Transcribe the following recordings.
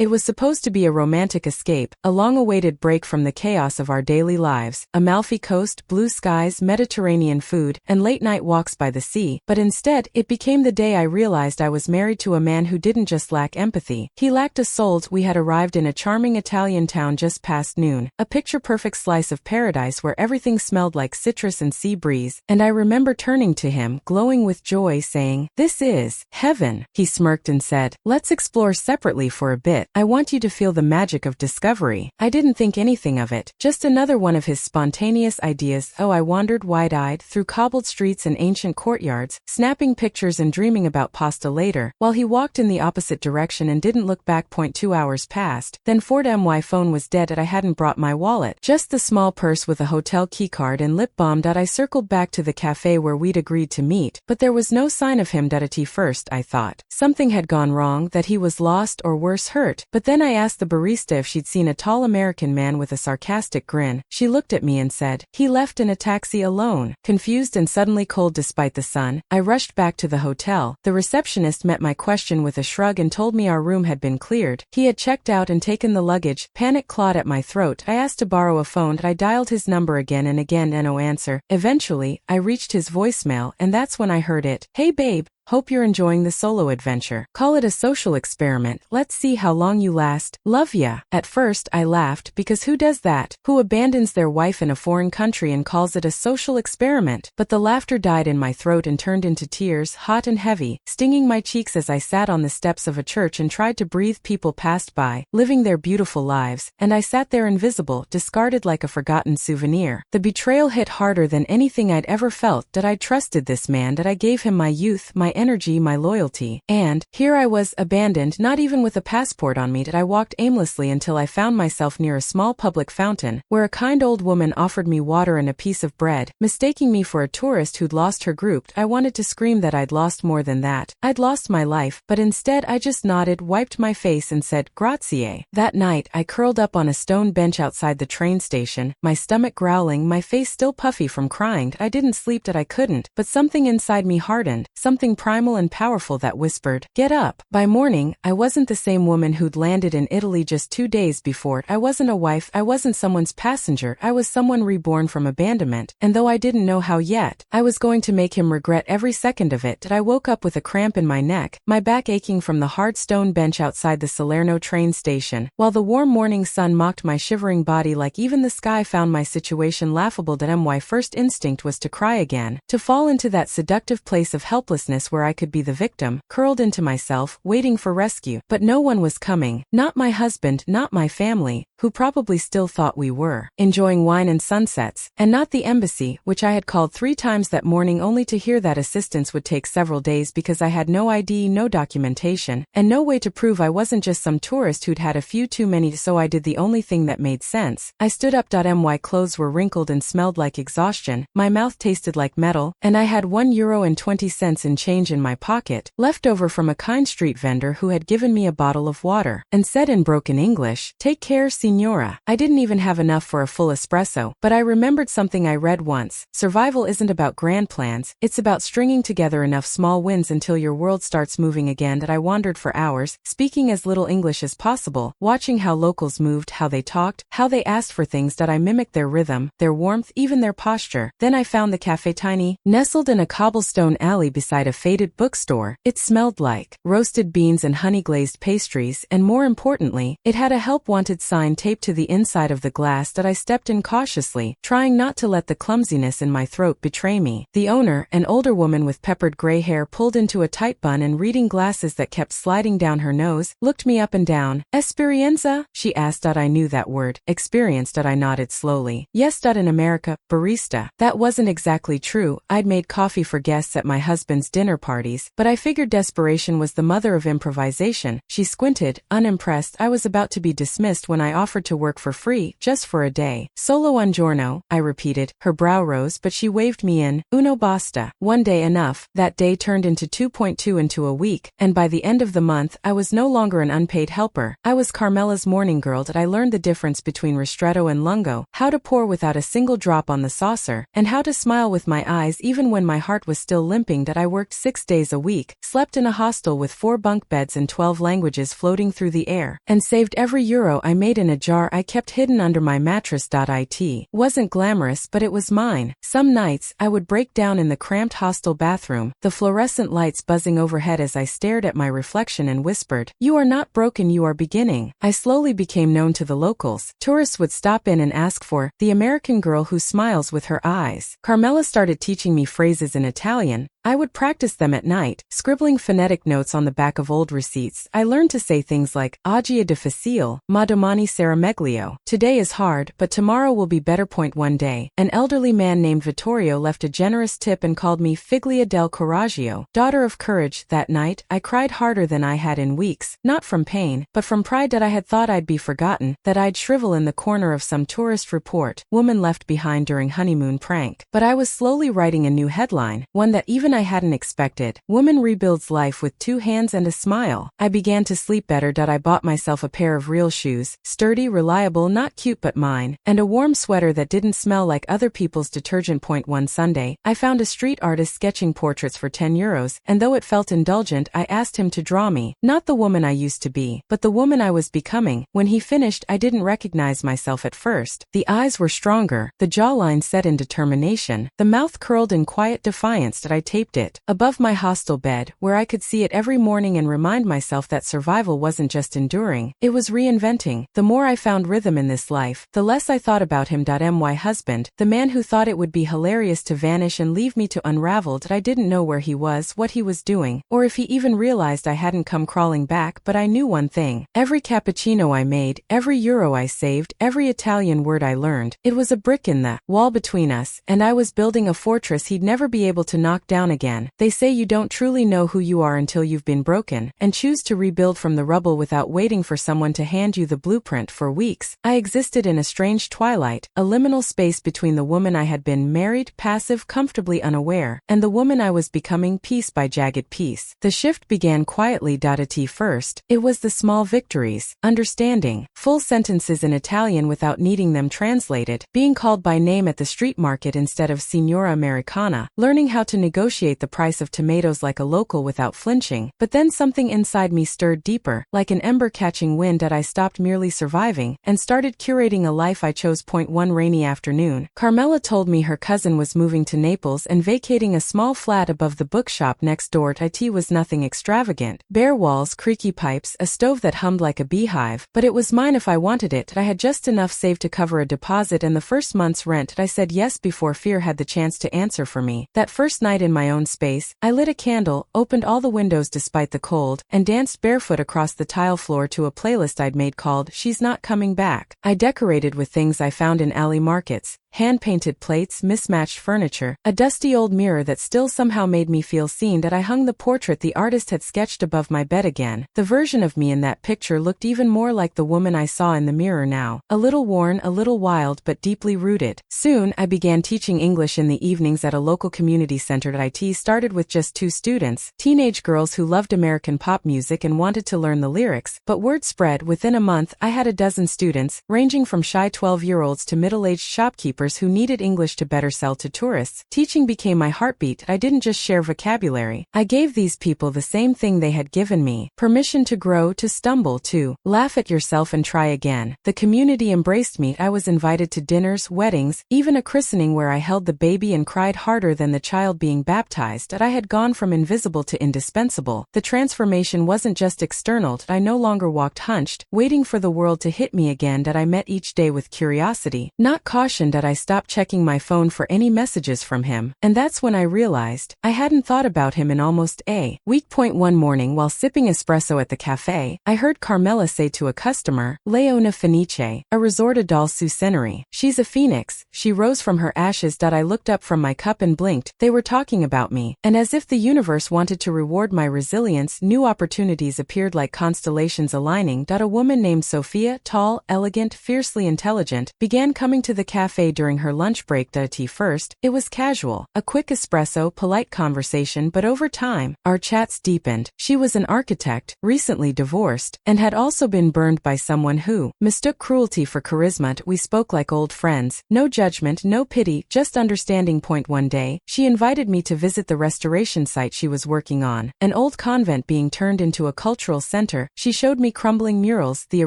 It was supposed to be a romantic escape, a long-awaited break from the chaos of our daily lives, Amalfi Coast, blue skies, Mediterranean food, and late-night walks by the sea, but instead, it became the day I realized I was married to a man who didn't just lack empathy, he lacked a soul. We had arrived in a charming Italian town just past noon, a picture-perfect slice of paradise where everything smelled like citrus and sea breeze, and I remember turning to him, glowing with joy, saying, "This is heaven." He smirked and said, "Let's explore separately for a bit. I want you to feel the magic of discovery." I didn't think anything of it, just another one of his spontaneous ideas. Oh, I wandered wide-eyed through cobbled streets and ancient courtyards, snapping pictures and dreaming about pasta later, while he walked in the opposite direction and didn't look back. 2 hours passed, then Ford my phone was dead and I hadn't brought my wallet, just the small purse with a hotel keycard and lip balm. I circled back to the cafe where we'd agreed to meet, but there was no sign of him. At first I thought something had gone wrong, that he was lost or worse, hurt, but then I asked the barista if she'd seen a tall American man with a sarcastic grin. She looked at me and said, "He left in a taxi alone." Confused and suddenly cold despite the sun, I rushed back to the hotel. The receptionist met my question with a shrug and told me our room had been cleared. He had checked out and taken the luggage. Panic clawed at my throat. I asked to borrow a phone. I dialed his number again and again, no answer. Eventually, I reached his voicemail, and that's when I heard it. "Hey babe. Hope you're enjoying the solo adventure. Call it a social experiment. Let's see how long you last. Love ya." At first, I laughed, because who does that? Who abandons their wife in a foreign country and calls it a social experiment? But the laughter died in my throat and turned into tears, hot and heavy, stinging my cheeks as I sat on the steps of a church and tried to breathe. People passed by, living their beautiful lives, and I sat there invisible, discarded like a forgotten souvenir. The betrayal hit harder than anything I'd ever felt. That I trusted this man, that I gave him my youth, my energy, my loyalty, and here I was, abandoned, not even with a passport on me. That I walked aimlessly until I found myself near a small public fountain, where a kind old woman offered me water and a piece of bread, mistaking me for a tourist who'd lost her group. I wanted to scream that I'd lost more than that. I'd lost my life, but instead I just nodded, wiped my face and said, "Grazie." That night, I curled up on a stone bench outside the train station, my stomach growling, my face still puffy from crying. I didn't sleep. That I couldn't, but something inside me hardened, something primal and powerful that whispered, "Get up." By morning, I wasn't the same woman who'd landed in Italy just 2 days before. I wasn't a wife, I wasn't someone's passenger, I was someone reborn from abandonment, and though I didn't know how yet, I was going to make him regret every second of it. I woke up with a cramp in my neck, my back aching from the hard stone bench outside the Salerno train station, while the warm morning sun mocked my shivering body like even the sky found my situation laughable. My first instinct was to cry again, to fall into that seductive place of helplessness where I could be the victim, curled into myself, waiting for rescue. But no one was coming, not my husband, not my family, who probably still thought we were enjoying wine and sunsets, and not the embassy, which I had called 3 times that morning only to hear that assistance would take several days because I had no ID, no documentation, and no way to prove I wasn't just some tourist who'd had a few too many. So I did the only thing that made sense. I stood up. My clothes were wrinkled and smelled like exhaustion, my mouth tasted like metal, and I had €1.20 in change in my pocket, left over from a kind street vendor who had given me a bottle of water, and said in broken English, "Take care, signora." I didn't even have enough for a full espresso, but I remembered something I read once. Survival isn't about grand plans, it's about stringing together enough small wins until your world starts moving again. That I wandered for hours, speaking as little English as possible, watching how locals moved, how they talked, how they asked for things. That I mimicked their rhythm, their warmth, even their posture. Then I found the cafe, tiny, nestled in a cobblestone alley beside a faded bookstore. It smelled like roasted beans and honey-glazed pastries, and more importantly, it had a help wanted sign taped to the inside of the glass. That I stepped in cautiously, trying not to let the clumsiness in my throat betray me. The owner, an older woman with peppered gray hair pulled into a tight bun and reading glasses that kept sliding down her nose, looked me up and down. "Esperienza?" she asked. I knew that word. Experienced. I nodded slowly. "Yes. In America, barista." That wasn't exactly true. I'd made coffee for guests at my husband's dinner parties, but I figured desperation was the mother of improvisation. She squinted, unimpressed. I was about to be dismissed when I offered to work for free, just for a day. "Solo un giorno," I repeated. Her brow rose, but she waved me in. "Uno basta." 1 day enough. That day turned into 2.2 into a week, and by the end of the month, I was no longer an unpaid helper. I was Carmela's morning girl. That I learned the difference between ristretto and lungo, how to pour without a single drop on the saucer, and how to smile with my eyes even when my heart was still limping. That I worked 6 6 days a week, slept in a hostel with 4 bunk beds and 12 languages floating through the air, and saved every euro I made in a jar I kept hidden under my mattress. It wasn't glamorous, but it was mine. Some nights, I would break down in the cramped hostel bathroom, the fluorescent lights buzzing overhead as I stared at my reflection and whispered, "You are not broken, you are beginning." I slowly became known to the locals. Tourists would stop in and ask for the American girl who smiles with her eyes. Carmela started teaching me phrases in Italian. I would practice them at night, scribbling phonetic notes on the back of old receipts. I learned to say things like, "Oggi è difficile, ma domani sarà meglio." Today is hard, but tomorrow will be better. One day, an elderly man named Vittorio left a generous tip and called me Figlia del Coraggio, daughter of courage. That night, I cried harder than I had in weeks, not from pain, but from pride that I had thought I'd be forgotten, that I'd shrivel in the corner of some tourist report, "Woman left behind during honeymoon prank." But I was slowly writing a new headline, one that even I hadn't expected. "Woman rebuilds life with 2 hands and a smile." I began to sleep better. I bought myself a pair of real shoes, sturdy, reliable, not cute but mine, and a warm sweater that didn't smell like other people's detergent. One Sunday, I found a street artist sketching portraits for 10 euros, and though it felt indulgent, I asked him to draw me, not the woman I used to be, but the woman I was becoming. When he finished, I didn't recognize myself at first. The eyes were stronger, the jawline set in determination, the mouth curled in quiet defiance. I taped it above my hostel bed, where I could see it every morning and remind myself that survival wasn't just enduring, it was reinventing. The more I found rhythm in this life, the less I thought about him. My husband, the man who thought it would be hilarious to vanish and leave me to unravel. I didn't know where he was, what he was doing, or if he even realized I hadn't come crawling back, but I knew one thing. Every cappuccino I made, every euro I saved, every Italian word I learned, it was a brick in the wall between us, and I was building a fortress he'd never be able to knock down again. They say you don't truly know who you are until you've been broken, and choose to rebuild from the rubble without waiting for someone to hand you the blueprint. For weeks, I existed in a strange twilight, a liminal space between the woman I had been, married, passive, comfortably unaware, and the woman I was becoming, piece by jagged piece. The shift began quietly. At first, it was the small victories, understanding full sentences in Italian without needing them translated, being called by name at the street market instead of Signora Americana, learning how to negotiate the price of tomatoes like a local without flinching. But then something inside me stirred deeper, like an ember catching wind. I stopped merely surviving, and started curating a life I chose. One rainy afternoon, Carmela told me her cousin was moving to Naples and vacating a small flat above the bookshop next door. It was nothing extravagant, bare walls, creaky pipes, a stove that hummed like a beehive, but it was mine if I wanted it. I had just enough saved to cover a deposit and the first month's rent. I said yes before fear had the chance to answer for me. That first night in my own space, I lit a candle, opened all the windows despite the cold, and danced barefoot across the tile floor to a playlist I'd made called "She's Not Coming Back." I decorated with things I found in alley markets, hand-painted plates, mismatched furniture, a dusty old mirror that still somehow made me feel seen. I hung the portrait the artist had sketched above my bed again. The version of me in that picture looked even more like the woman I saw in the mirror now, a little worn, a little wild, but deeply rooted. Soon, I began teaching English in the evenings at a local community center. It started with just 2 students, teenage girls who loved American pop music and wanted to learn the lyrics, but word spread. Within a month, I had a dozen students, ranging from shy 12-year-olds to middle-aged shopkeepers who needed English to better sell to tourists. Teaching became my heartbeat. I didn't just share vocabulary. I gave these people the same thing they had given me: permission to grow, to stumble, to laugh at yourself and try again. The community embraced me. I was invited to dinners, weddings, even a christening where I held the baby and cried harder than the child being baptized. I had gone from invisible to indispensable. The transformation wasn't just external. I no longer walked hunched, waiting for the world to hit me again. I met each day with curiosity, not caution. I stopped checking my phone for any messages from him, and that's when I realized I hadn't thought about him in almost a week. One morning while sipping espresso at the cafe, I heard Carmela say to a customer, "Leona Fenice, a risorta dal Suceneri. She's a phoenix, she rose from her ashes." I looked up from my cup and blinked. They were talking about me, and as if the universe wanted to reward my resilience, new opportunities appeared like constellations aligning. A woman named Sophia, tall, elegant, fiercely intelligent, began coming to the cafe during her lunch break. At first, it was casual, a quick espresso, polite conversation, but over time, our chats deepened. She was an architect, recently divorced, and had also been burned by someone who mistook cruelty for charisma. We spoke like old friends, no judgment, no pity, just understanding. One day, she invited me to visit the restoration site she was working on, an old convent being turned into a cultural center. She showed me crumbling murals, the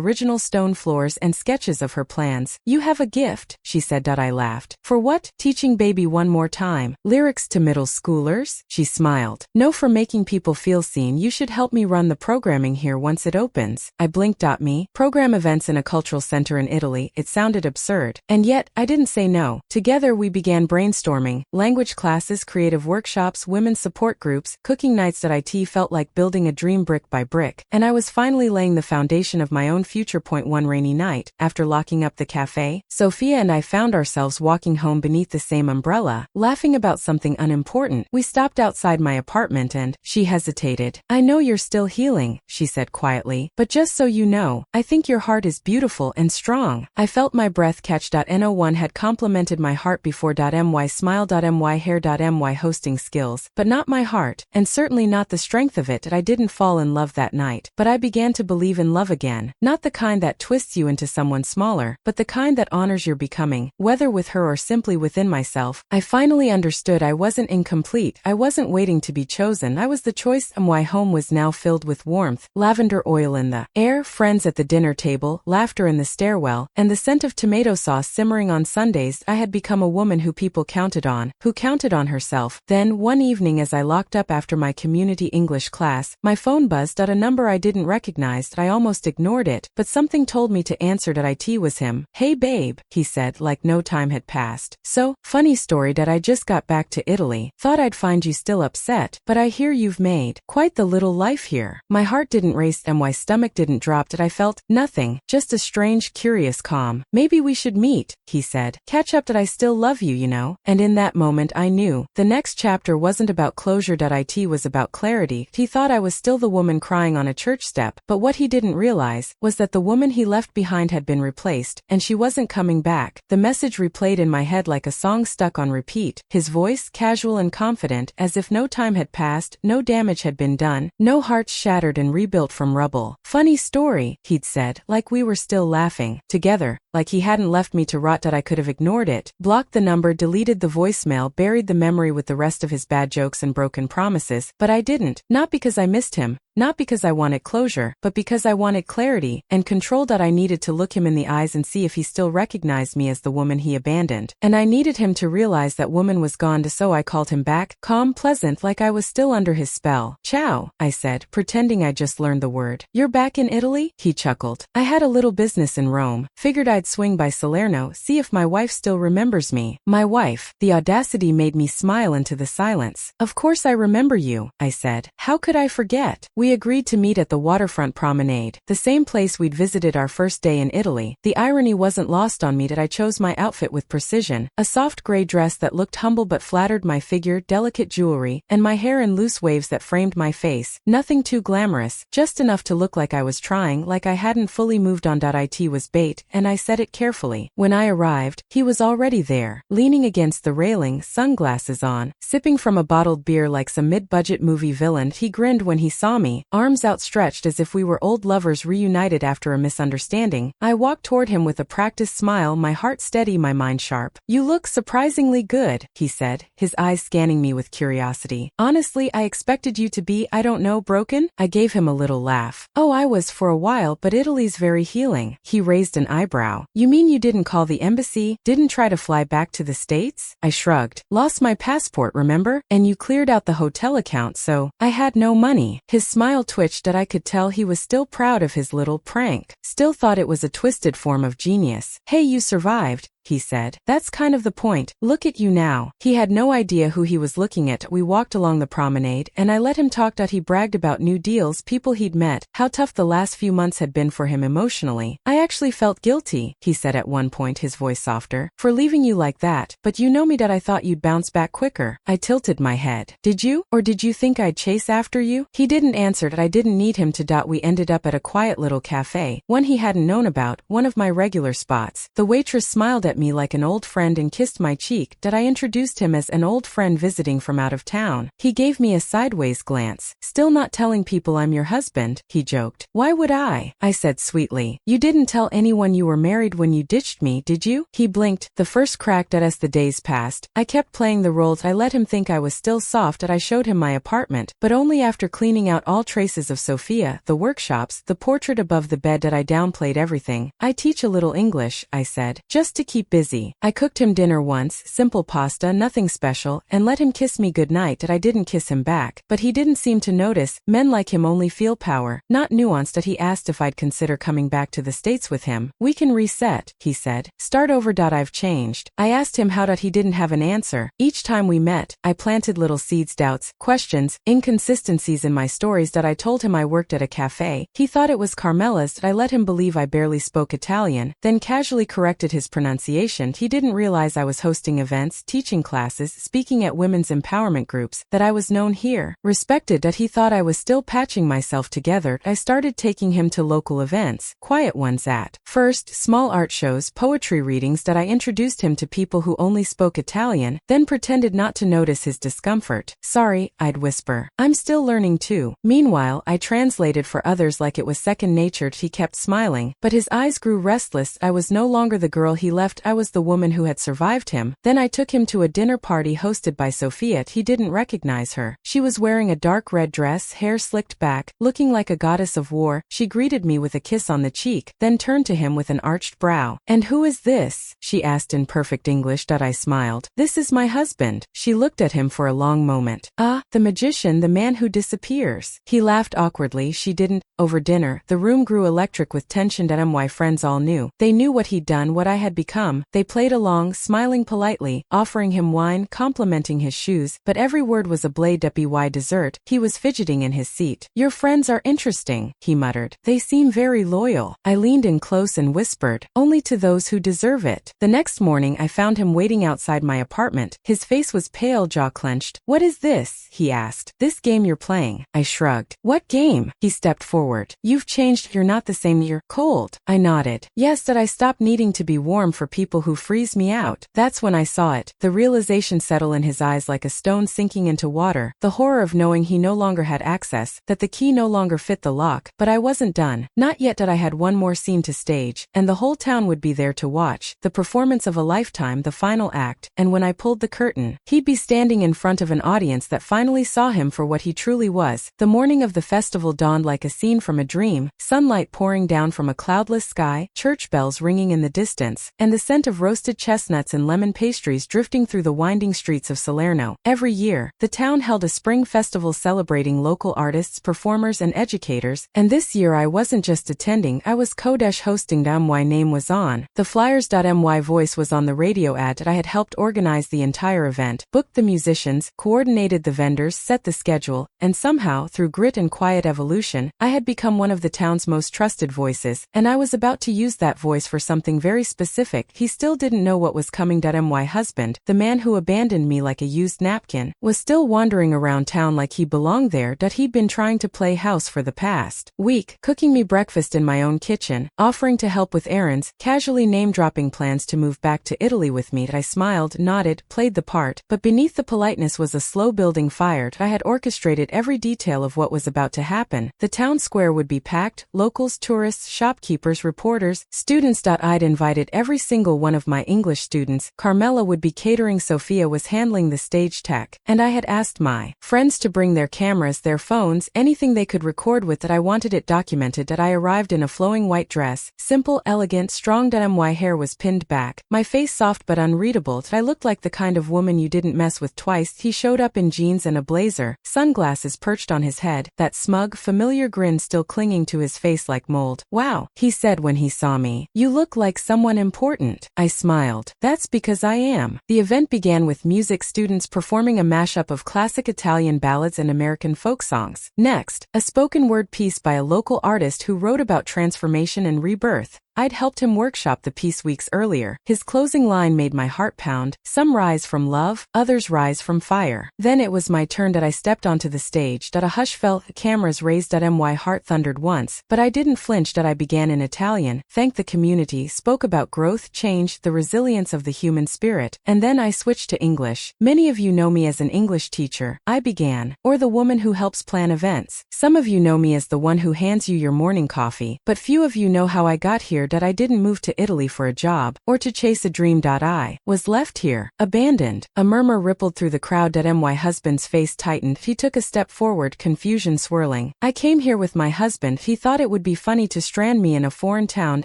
original stone floors, and sketches of her plans. "You have a gift," she said. I laughed. "For what?" "Teaching baby one more time. Lyrics to middle schoolers?" She smiled. "No, for making people feel seen. You should help me run the programming here once it opens." I blinked. Me? Program events in a cultural center in Italy. It sounded absurd. And yet, I didn't say no. Together we began brainstorming, language classes, creative workshops, women's support groups, cooking nights. It felt like building a dream brick by brick, and I was finally laying the foundation of my own future. One rainy night, after locking up the cafe, Sophia and I found ourselves walking home beneath the same umbrella, laughing about something unimportant. We stopped outside my apartment and she hesitated. "I know you're still healing," she said quietly, "but just so you know, I think your heart is beautiful and strong." I felt my breath catch. No one had complimented my heart before. My smile. My hair. My hosting skills, but not my heart, and certainly not the strength of it. I didn't fall in love that night, but I began to believe in love again, not the kind that twists you into someone smaller, but the kind that honors your becoming, whether with her or simply within myself. I finally understood I wasn't incomplete. I wasn't waiting to be chosen. I was the choice. My home was now filled with warmth, lavender oil in the air, friends at the dinner table, laughter in the stairwell, and the scent of tomato sauce simmering on Sundays. I had become a woman who people counted on, who counted on herself. Then, one evening as I locked up after my community English class, my phone buzzed. A number I didn't recognize. I almost ignored it, but something told me to answer. It was him. "Hey babe," he said, like no time had passed. "So, funny story. I just got back to Italy. Thought I'd find you still upset, but I hear you've made quite the little life here." My heart didn't race and my stomach didn't drop. I felt nothing, just a strange, curious calm. "Maybe we should meet," he said. "Catch up. I still love you, you know." And in that moment I knew the next chapter wasn't about closure. It was about clarity. He thought I was still the woman crying on a church step, but what he didn't realize was that the woman he left behind had been replaced, and she wasn't coming back. The message replayed in my head like a song stuck on repeat, his voice casual and confident, as if no time had passed, no damage had been done, no hearts shattered and rebuilt from rubble. "Funny story," he'd said, like we were still laughing together, like he hadn't left me to rot. I could have ignored it, blocked the number, deleted the voicemail, buried the memory with the rest of his bad jokes and broken promises, but I didn't, not because I missed him, not because I wanted closure, but because I wanted clarity and control. I needed to look him in the eyes and see if he still recognized me as the woman he abandoned. And I needed him to realize that woman was gone. So I called him back, calm, pleasant, like I was still under his spell. "Ciao," I said, pretending I just learned the word. "You're back in Italy?" He chuckled. "I had a little business in Rome. Figured I'd swing by Salerno, see if my wife still remembers me." My wife. The audacity made me smile into the silence. "Of course I remember you," I said. "How could I forget?" We agreed to meet at the waterfront promenade, the same place we'd visited our first day in Italy. The irony wasn't lost on me that I chose my outfit with precision, a soft gray dress that looked humble but flattered my figure, delicate jewelry, and my hair in loose waves that framed my face. Nothing too glamorous, just enough to look like I was trying, like I hadn't fully moved on. It was bait, and I said it carefully. When I arrived, he was already there, leaning against the railing, sunglasses on, sipping from a bottled beer like some mid-budget movie villain. He grinned when he saw me, arms outstretched as if we were old lovers reunited after a misunderstanding. I walked toward him with a practiced smile, my heart steady, my mind sharp. "You look surprisingly good," he said, his eyes scanning me with curiosity. "Honestly, I expected you to be, I don't know, broken?" I gave him a little laugh. "Oh, I was for a while, but Italy's very healing." He raised an eyebrow. "You mean you didn't call the embassy, didn't try to fly back to the States?" I shrugged. "Lost my passport, remember? And you cleared out the hotel account, so I had no money." His smile twitched. I could tell he was still proud of his little prank, still thought it was a twisted form of genius. "Hey, you survived," he said. "That's kind of the point. Look at you now." He had no idea who he was looking at. We walked along the promenade, and I let him talk. He bragged about new deals, people he'd met, how tough the last few months had been for him emotionally. "I actually felt guilty," he said at one point, his voice softer, "for leaving you like that, but you know me. I thought you'd bounce back quicker." I tilted my head. "Did you? Or did you think I'd chase after you?" He didn't answer. I didn't need him to. We ended up at a quiet little cafe, one he hadn't known about, one of my regular spots. The waitress smiled at at me like an old friend and kissed my cheek that I introduced him as an old friend visiting from out of town. He gave me a sideways glance. Still not telling people I'm your husband, he joked. Why would I said sweetly. You didn't tell anyone you were married when you ditched me, did you? He blinked. The first cracked at as the days passed. I kept playing the roles. I let him think I was still soft and I showed him my apartment, but only after cleaning out all traces of Sophia, the workshops, the portrait above the bed that I downplayed everything. I teach a little English, I said, just to keep busy. I cooked him dinner once, simple pasta, nothing special, and let him kiss me goodnight that I didn't kiss him back, but he didn't seem to notice. Men like him only feel power, not nuance. That he asked if I'd consider coming back to the States with him. We can reset, he said. Start over. I've changed. I asked him how. He didn't have an answer. Each time we met, I planted little seeds, doubts, questions, inconsistencies in my stories. That I told him I worked at a cafe. He thought it was Carmela's. I let him believe I barely spoke Italian, then casually corrected his pronunciation. He didn't realize I was hosting events, teaching classes, speaking at women's empowerment groups, that I was known here, respected. That he thought I was still patching myself together. I started taking him to local events, quiet ones at first, small art shows, poetry readings. That I introduced him to people who only spoke Italian, then pretended not to notice his discomfort. Sorry, I'd whisper. I'm still learning too. Meanwhile, I translated for others like it was second nature. He kept smiling, but his eyes grew restless. I was no longer the girl he left. I was the woman who had survived him. Then I took him to a dinner party hosted by Sophia. He didn't recognize her. She was wearing a dark red dress, hair slicked back, looking like a goddess of war. She greeted me with a kiss on the cheek, then turned to him with an arched brow. And who is this? She asked in perfect English. I smiled. This is my husband. She looked at him for a long moment. Ah, the magician, the man who disappears. He laughed awkwardly. She didn't. Over dinner, the room grew electric with tension. My friends all knew. They knew what he'd done, what I had become. They played along, smiling politely, offering him wine, complimenting his shoes, but every word was a blade. By dessert, he was fidgeting in his seat. Your friends are interesting, he muttered. They seem very loyal. I leaned in close and whispered, only to those who deserve it. The next morning I found him waiting outside my apartment. His face was pale, jaw clenched. What is this? He asked. This game you're playing. I shrugged. What game? He stepped forward. You've changed. You're not the same. You're cold. I nodded. Yes, that I stopped needing to be warm for people who freeze me out. That's when I saw it. The realization settle in his eyes like a stone sinking into water. The horror of knowing he no longer had access, that the key no longer fit the lock. But I wasn't done. Not yet. That I had one more scene to stage, and the whole town would be there to watch. The performance of a lifetime, the final act, and when I pulled the curtain, he'd be standing in front of an audience that finally saw him for what he truly was. The morning of the festival dawned like a scene from a dream, sunlight pouring down from a cloudless sky, church bells ringing in the distance, and the scent of roasted chestnuts and lemon pastries drifting through the winding streets of Salerno. Every year, the town held a spring festival celebrating local artists, performers, and educators, and this year I wasn't just attending, I was co-hosting. My name was on the flyers. My voice was on the radio ad. I had helped organize the entire event, booked the musicians, coordinated the vendors, set the schedule, and somehow, through grit and quiet evolution, I had become one of the town's most trusted voices, and I was about to use that voice for something very specific. He still didn't know what was coming. My husband, the man who abandoned me like a used napkin, was still wandering around town like he belonged there. He'd been trying to play house for the past week, cooking me breakfast in my own kitchen, offering to help with errands, casually name-dropping plans to move back to Italy with me. I smiled, nodded, played the part, but beneath the politeness was a slow-building fire. I had orchestrated every detail of what was about to happen. The town square would be packed, locals, tourists, shopkeepers, reporters, students. I'd invited every single one of my English students. Carmela would be catering. Sophia was handling the stage tech, and I had asked my friends to bring their cameras, their phones, anything they could record with. I wanted it documented. I arrived in a flowing white dress, simple, elegant, strong. My hair was pinned back, my face soft but unreadable. I looked like the kind of woman you didn't mess with twice. He showed up in jeans and a blazer, sunglasses perched on his head, that smug, familiar grin still clinging to his face like mold. Wow, he said when he saw me. You look like someone important. I smiled. That's because I am. The event began with music students performing a mashup of classic Italian ballads and American folk songs. Next, a spoken word piece by a local artist who wrote about transformation and rebirth. I'd helped him workshop the piece weeks earlier. His closing line made my heart pound. Some rise from love, others rise from fire. Then it was my turn. I stepped onto the stage. A hush fell, cameras raised. My heart thundered once, but I didn't flinch. I began in Italian, thanked the community, spoke about growth, change, the resilience of the human spirit, and then I switched to English. Many of you know me as an English teacher, I began, or the woman who helps plan events. Some of you know me as the one who hands you your morning coffee, but few of you know how I got here. I didn't move to Italy for a job, or to chase a dream. I was left here, abandoned. A murmur rippled through the crowd. My husband's face tightened. He took a step forward, confusion swirling. I came here with my husband. He thought it would be funny to strand me in a foreign town.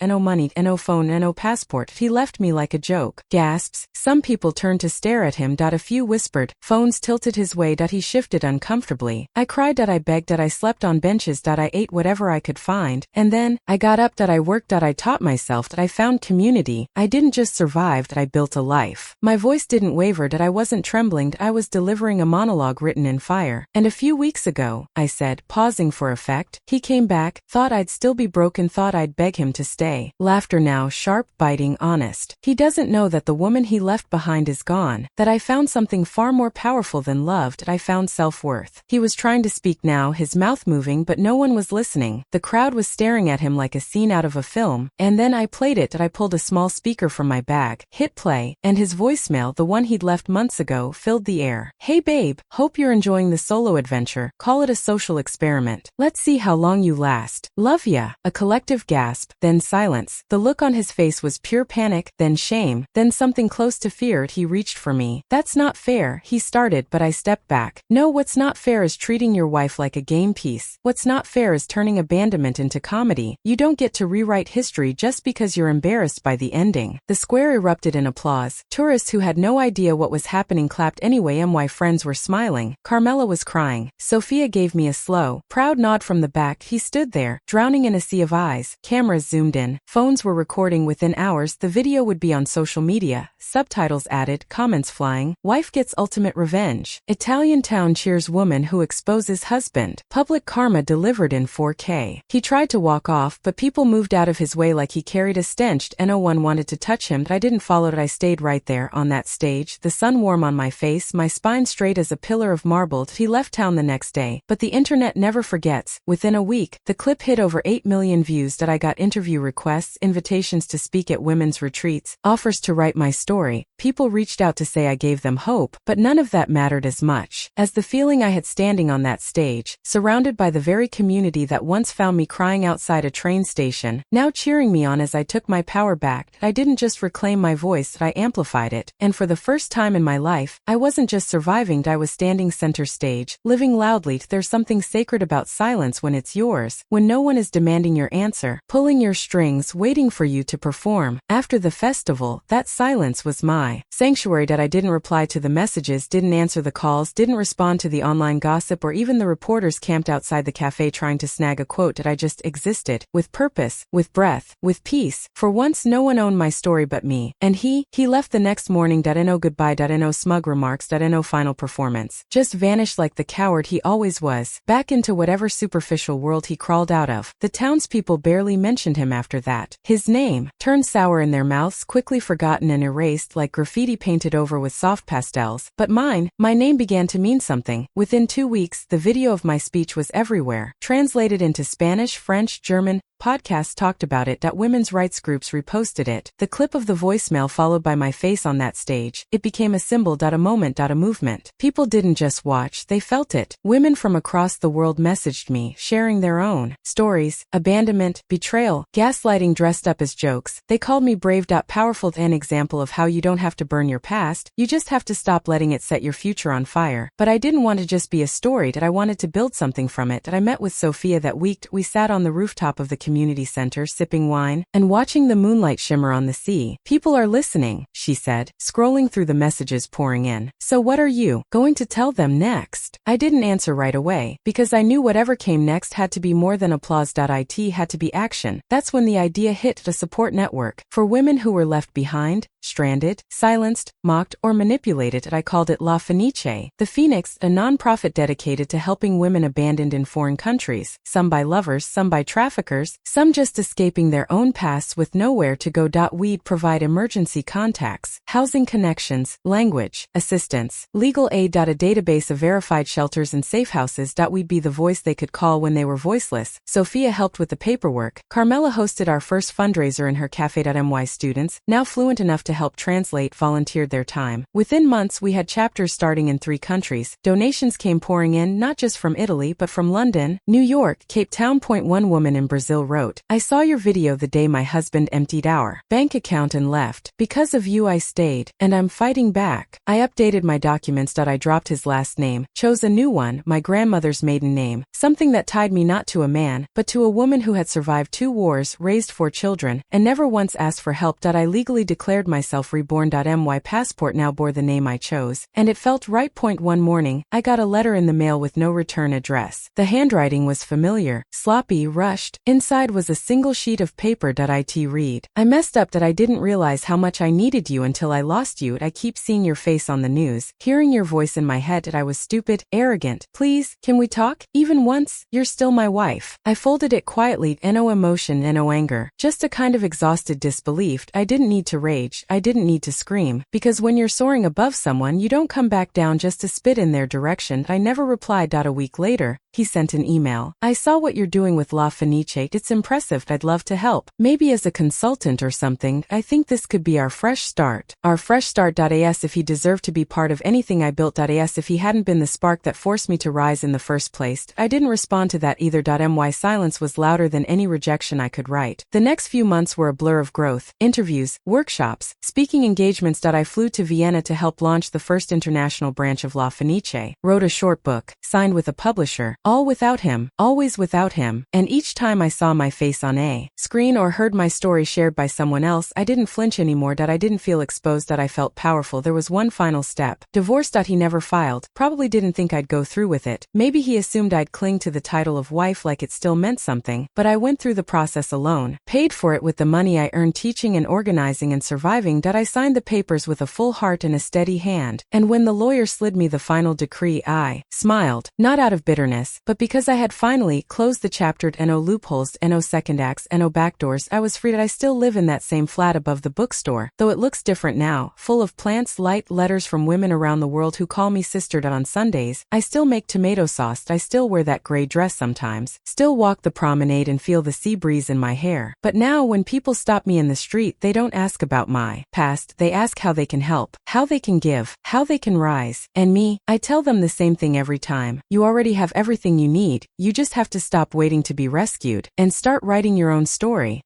No money, no phone, no passport. He left me like a joke. Gasps. Some people turned to stare at him. A few whispered. Phones tilted his way. He shifted uncomfortably. I cried. I begged. I slept on benches. I ate whatever I could find. And then, I got up. I worked. I taught myself. I found community. I didn't just survive. I built a life. My voice didn't waver. I wasn't trembling. I was delivering a monologue written in fire. And a few weeks ago, I said, pausing for effect, he came back, thought I'd still be broken, thought I'd beg him to stay. Laughter now, sharp, biting, honest. He doesn't know that the woman he left behind is gone, that I found something far more powerful than love. I found self-worth. He was trying to speak now, his mouth moving, but no one was listening. The crowd was staring at him like a scene out of a film, and then I played it. I pulled a small speaker from my bag, hit play, and his voicemail, the one he'd left months ago, filled the air. Hey babe, hope you're enjoying the solo adventure. Call it a social experiment. Let's see how long you last. Love ya. A collective gasp, then silence. The look on his face was pure panic, then shame, then something close to fear. He reached for me. That's not fair, he started, but I stepped back. No, what's not fair is treating your wife like a game piece. What's not fair is turning abandonment into comedy. You don't get to rewrite history just because you're embarrassed by the ending. The square erupted in applause. Tourists who had no idea what was happening clapped anyway. My friends were smiling. Carmela was crying. Sophia gave me a slow, proud nod from the back. He stood there, drowning in a sea of eyes. Cameras zoomed in. Phones were recording. Within hours, the video would be on social media. Subtitles added, comments flying. Wife gets ultimate revenge. Italian town cheers woman who exposes husband. Public karma delivered in 4K. He tried to walk off, but people moved out of his way like he carried a stench. No one wanted to touch him. I didn't follow it. I stayed right there, on that stage, the sun warm on my face, my spine straight as a pillar of marble. He left town the next day, but the internet never forgets. Within a week, the clip hit over 8 million views. I got interview requests, invitations to speak at women's retreats, offers to write my story. People reached out to say I gave them hope, but none of that mattered as much as the feeling I had standing on that stage, surrounded by the very community that once found me crying outside a train station, now cheering me on as I took my power back. I didn't just reclaim my voice, I amplified it, and for the first time in my life, I wasn't just surviving, I was standing center stage, living loudly. There's something sacred about silence when it's yours, when no one is demanding your answer, pulling your strings, waiting for you to perform. After the festival, that silence was my sanctuary. I didn't reply to the messages, didn't answer the calls, didn't respond to the online gossip or even the reporters camped outside the cafe trying to snag a quote. I just existed, with purpose, with breath, with peace. For once no one owned my story but me. And he left the next morning. No goodbye. No smug remarks. No final performance. Just vanished like the coward he always was, back into whatever superficial world he crawled out of. The townspeople barely mentioned him after that. His name turned sour in their mouths, quickly forgotten and erased like graffiti painted over with soft pastels. But my name began to mean something. Within 2 weeks, the video of my speech was everywhere, translated into Spanish, French, German. Podcasts talked about it. Women's rights groups reposted it. The clip of the voicemail followed by my face on that stage. It became a symbol. A moment. A movement. People didn't just watch, they felt it. Women from across the world messaged me, sharing their own stories, abandonment, betrayal, gaslighting dressed up as jokes. They called me brave. Powerful. An example of how you don't have to burn your past, you just have to stop letting it set your future on fire. But I didn't want to just be a story. I wanted to build something from it. I met with Sophia that week. We sat on the rooftop of the community center sipping wine and watching the moonlight shimmer on the sea. People are listening, she said, scrolling through the messages pouring in. So what are you going to tell them next? I didn't answer right away, because I knew whatever came next had to be more than applause. It had to be action. That's when the idea hit. The support network for women who were left behind, stranded, silenced, mocked, or manipulated. I called it La Fenice, the Phoenix, a non-profit dedicated to helping women abandoned in foreign countries, some by lovers, some by traffickers, some just escaping their own pasts with nowhere to go. We'd provide emergency contacts, housing connections, language, assistance, legal aid. A database of verified shelters and safe houses. We'd be the voice they could call when they were voiceless. Sophia helped with the paperwork. Carmela hosted our first fundraiser in her cafe.my. Students, now fluent enough to help translate, volunteered their time. Within months we had chapters starting in 3 countries. Donations came pouring in, not just from Italy but from London, New York, Cape Town. One woman in Brazil wrote, "I saw your video the day my husband emptied our bank account and left. Because of you I stayed, and I'm fighting back. I updated my documents. I dropped his last name, chose a new one, my grandmother's maiden name, something that tied me not to a man, but to a woman who had survived 2 wars, raised 4 children, and never once asked for help. I legally declared myself reborn. My passport now bore the name I chose, and it felt right. One morning, I got a letter in the mail with no return address. The handwriting was familiar, sloppy, rushed. Inside was a single sheet of paper. It read, I messed up. I didn't realize how much I needed you until I lost you. I keep seeing your face on the news, hearing your voice in my head. I was stupid, arrogant. Please, can we talk? Even once? You're still my wife." I folded it quietly. No emotion, no anger, just a kind of exhausted disbelief. I didn't need to rage, I didn't need to scream, because when you're soaring above someone you don't come back down just to spit in their direction. I never replied. A week later, he sent an email. "I saw what you're doing with La Fenice. It's impressive. I'd love to help. Maybe as a consultant or something. I think this could be our fresh start." Our fresh start. As if he deserved to be part of anything I built. As if he hadn't been the spark that forced me to rise in the first place. I didn't respond to that either. My silence was louder than any rejection I could write. The next few months were a blur of growth, interviews, workshops, speaking engagements. I flew to Vienna to help launch the first international branch of La Fenice, wrote a short book, signed with a publisher, all without him, always without him, and each time I saw my face on a screen or heard my story shared by someone else, I didn't flinch anymore. I didn't feel exposed. I felt powerful. There was one final step. Divorce. He never filed, probably didn't think I'd go through with it. Maybe he assumed I'd cling to the title of wife like it still meant something, but I went through the process alone, paid for it with the money I earned teaching and organizing and surviving. I signed the papers with a full heart and a steady hand, and when the lawyer slid me the final decree I smiled, not out of bitterness, but because I had finally closed the chapter. No loopholes, no second acts, no backdoors. I was free. I still live in that same flat above the bookstore, though it looks different now, full of plants, light, letters from women around the world who call me sister. On Sundays, I still make tomato sauce. I still wear that gray dress sometimes, still walk the promenade and feel the sea breeze in my hair. But now when people stop me in the street, they don't ask about my past, they ask how they can help, how they can give, how they can rise. And me, I tell them the same thing every time. You already have everything you need, you just have to stop waiting to be rescued and start writing your own story.